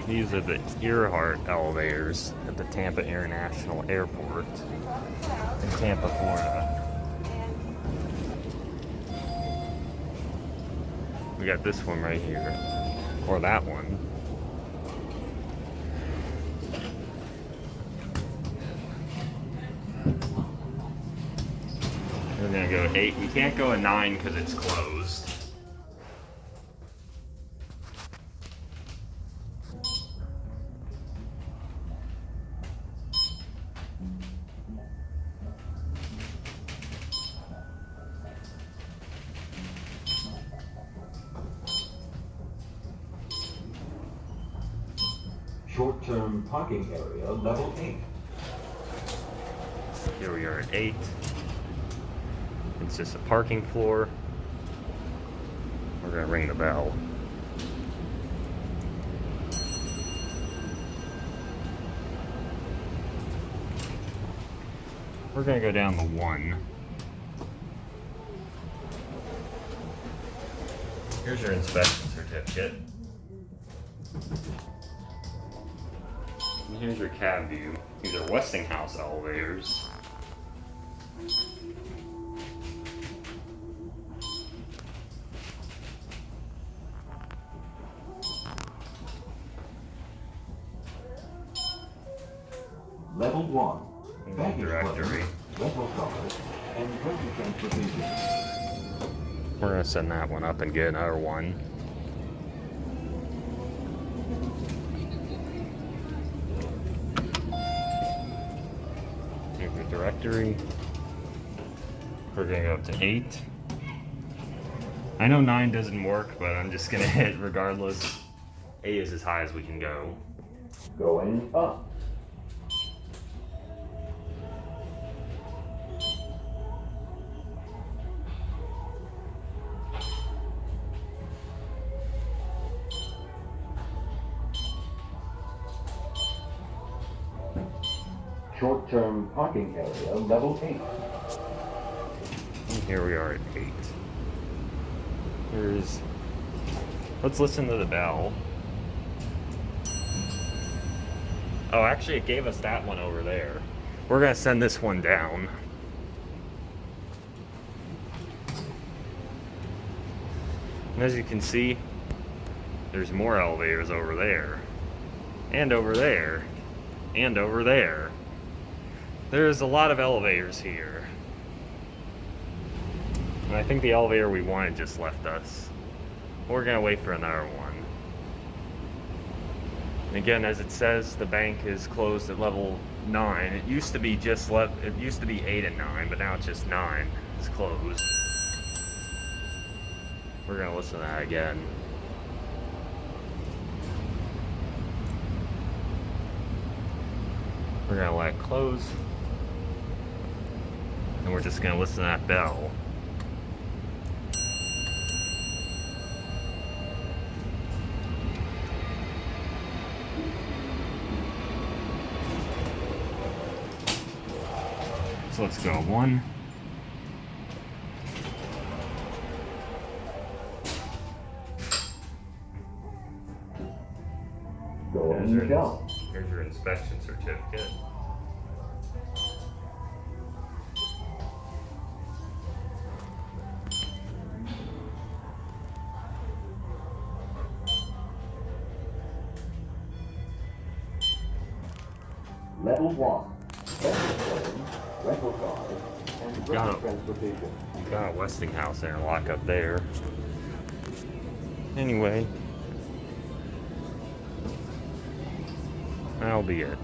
These are the Earhart elevators at the Tampa International Airport in Tampa, Florida. We got this one right here, or that one. We're gonna go 8. We can't go a 9 because it's closed. Short-term parking area, level 8. Here we are at 8. It's just a parking floor. We're gonna ring the bell. We're gonna go down to 1. Here's your inspection certificate. And here's your cab view. These are Westinghouse elevators. Level 1. Baggage Directory. claim, rental cars, and rental transportation. We're gonna send that one up and get another one. Here's the directory. We're gonna go up to 8. I know 9 doesn't work, but I'm just gonna hit regardless. 8 is as high as we can go. Going up. Short-term parking area, level 8. And here we are at 8. Let's listen to the bell. Oh, actually it gave us that one over there. We're gonna send this one down. And as you can see, there's more elevators over there. And over there. And over there. There's a lot of elevators here. And I think the elevator we wanted just left us. We're gonna wait for another one. And again, as it says, the bank is closed at level 9. It used to be it used to be 8 and 9, but now it's just 9. It's closed. We're gonna listen to that again. We're gonna let it close. And we're just gonna listen to that bell. So let's go 1. Going down. Here's your inspection certificate. Level 1. Rental cars, and rental transportation. Got a Westinghouse interlock up there. Anyway, that'll be it.